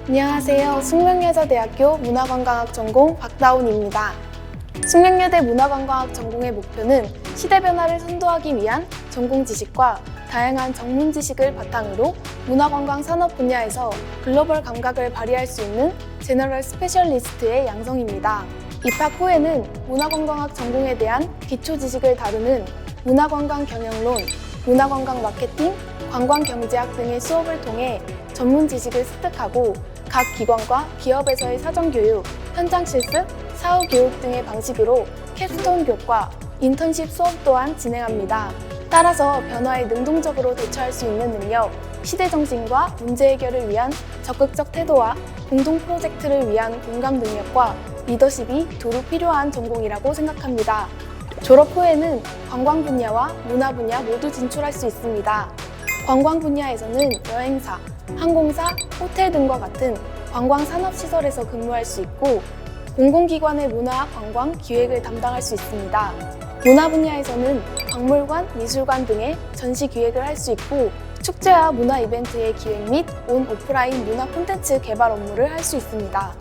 안녕하세요. 숙명여자대학교 문화관광학 전공 박다운입니다. 숙명여대 문화관광학 전공의 목표는 시대 변화를 선도하기 위한 전공 지식과 다양한 전문 지식을 바탕으로 문화관광 산업 분야에서 글로벌 감각을 발휘할 수 있는 제너럴 스페셜리스트의 양성입니다. 입학 후에는 문화관광학 전공에 대한 기초 지식을 다루는 문화관광 경영론, 문화관광 마케팅, 관광경제학 등의 수업을 통해 전문 지식을 습득하고 각 기관과 기업에서의 사전교육, 현장 실습, 사후 교육 등의 방식으로 캡스톤 교과, 인턴십 수업 또한 진행합니다. 따라서 변화에 능동적으로 대처할 수 있는 능력, 시대정신과 문제 해결을 위한 적극적 태도와 공동 프로젝트를 위한 공감 능력과 리더십이 두루 필요한 전공이라고 생각합니다. 졸업 후에는 관광 분야와 문화 분야 모두 진출할 수 있습니다. 관광 분야에서는 여행사, 항공사, 호텔 등과 같은 관광 산업시설에서 근무할 수 있고 공공기관의 문화, 관광, 기획을 담당할 수 있습니다. 문화 분야에서는 박물관, 미술관 등의 전시 기획을 할 수 있고 축제와 문화 이벤트의 기획 및 온 오프라인 문화 콘텐츠 개발 업무를 할 수 있습니다.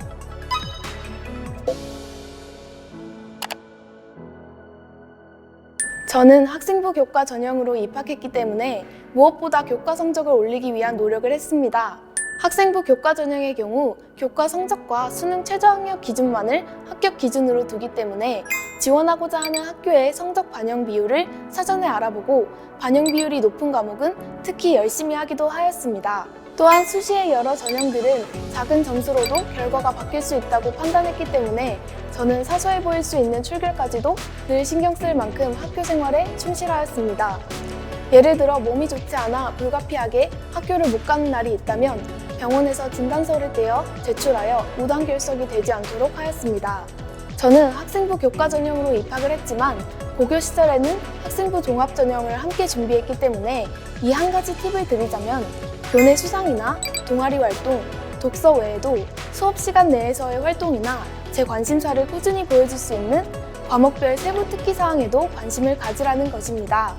저는 학생부 교과 전형으로 입학했기 때문에 무엇보다 교과 성적을 올리기 위한 노력을 했습니다. 학생부 교과 전형의 경우 교과 성적과 수능 최저학력 기준만을 합격 기준으로 두기 때문에 지원하고자 하는 학교의 성적 반영 비율을 사전에 알아보고 반영 비율이 높은 과목은 특히 열심히 하기도 하였습니다. 또한 수시의 여러 전형들은 작은 점수로도 결과가 바뀔 수 있다고 판단했기 때문에 저는 사소해 보일 수 있는 출결까지도 늘 신경 쓸 만큼 학교 생활에 충실하였습니다. 예를 들어 몸이 좋지 않아 불가피하게 학교를 못 가는 날이 있다면 병원에서 진단서를 떼어 제출하여 무단결석이 되지 않도록 하였습니다. 저는 학생부 교과 전형으로 입학을 했지만 고교 시절에는 학생부 종합 전형을 함께 준비했기 때문에 이 한 가지 팁을 드리자면 교내 수상이나 동아리 활동, 독서 외에도 수업 시간 내에서의 활동이나 제 관심사를 꾸준히 보여줄 수 있는 과목별 세부 특기 사항에도 관심을 가지라는 것입니다.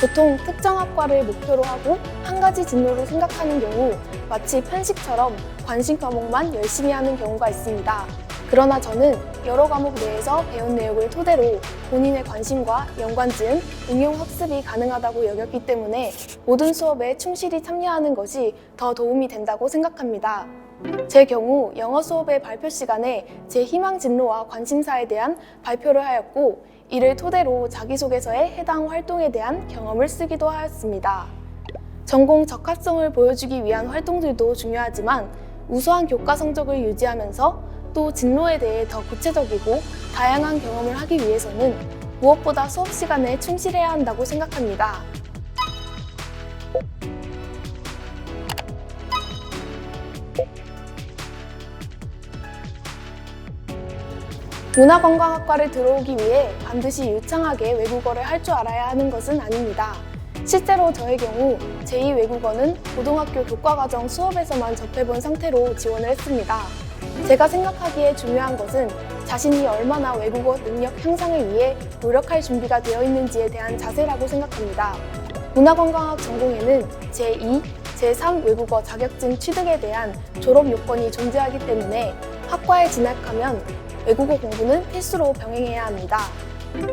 보통 특정 학과를 목표로 하고 한 가지 진로로 생각하는 경우 마치 편식처럼 관심 과목만 열심히 하는 경우가 있습니다. 그러나 저는 여러 과목 내에서 배운 내용을 토대로 본인의 관심과 연관지은 응용 학습이 가능하다고 여겼기 때문에 모든 수업에 충실히 참여하는 것이 더 도움이 된다고 생각합니다. 제 경우 영어 수업의 발표 시간에 제 희망 진로와 관심사에 대한 발표를 하였고 이를 토대로 자기소개서에 해당 활동에 대한 경험을 쓰기도 하였습니다. 전공 적합성을 보여주기 위한 활동들도 중요하지만 우수한 교과 성적을 유지하면서 또 진로에 대해 더 구체적이고 다양한 경험을 하기 위해서는 무엇보다 수업 시간에 충실해야 한다고 생각합니다. 문화관광학과를 들어오기 위해 반드시 유창하게 외국어를 할 줄 알아야 하는 것은 아닙니다. 실제로 저의 경우 제2 외국어는 고등학교 교과과정 수업에서만 접해본 상태로 지원을 했습니다. 제가 생각하기에 중요한 것은 자신이 얼마나 외국어 능력 향상을 위해 노력할 준비가 되어 있는지에 대한 자세라고 생각합니다. 문화관광학 전공에는 제2, 제3 외국어 자격증 취득에 대한 졸업 요건이 존재하기 때문에 학과에 진학하면 외국어 공부는 필수로 병행해야 합니다.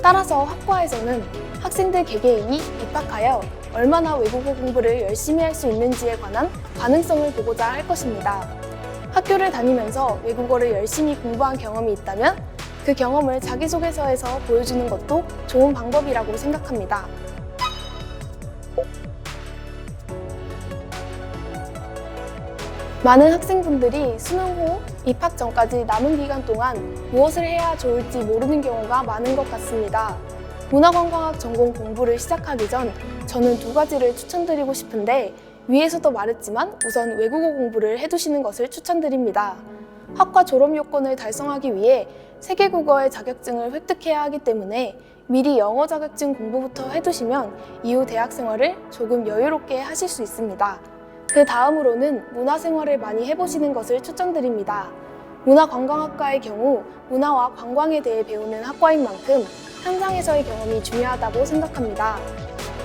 따라서 학과에서는 학생들 개개인이 입학하여 얼마나 외국어 공부를 열심히 할 수 있는지에 관한 가능성을 보고자 할 것입니다. 학교를 다니면서 외국어를 열심히 공부한 경험이 있다면 그 경험을 자기소개서에서 보여주는 것도 좋은 방법이라고 생각합니다. 많은 학생분들이 수능 후 입학 전까지 남은 기간 동안 무엇을 해야 좋을지 모르는 경우가 많은 것 같습니다. 문화관광학 전공 공부를 시작하기 전 저는 두 가지를 추천드리고 싶은데 위에서도 말했지만 우선 외국어 공부를 해두시는 것을 추천드립니다. 학과 졸업 요건을 달성하기 위해 세계국어의 자격증을 획득해야 하기 때문에 미리 영어 자격증 공부부터 해두시면 이후 대학 생활을 조금 여유롭게 하실 수 있습니다. 그 다음으로는 문화생활을 많이 해보시는 것을 추천드립니다. 문화관광학과의 경우 문화와 관광에 대해 배우는 학과인 만큼 현장에서의 경험이 중요하다고 생각합니다.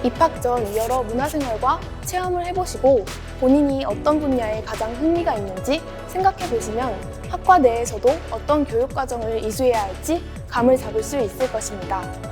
입학 전 여러 문화생활과 체험을 해보시고 본인이 어떤 분야에 가장 흥미가 있는지 생각해 보시면 학과 내에서도 어떤 교육과정을 이수해야 할지 감을 잡을 수 있을 것입니다.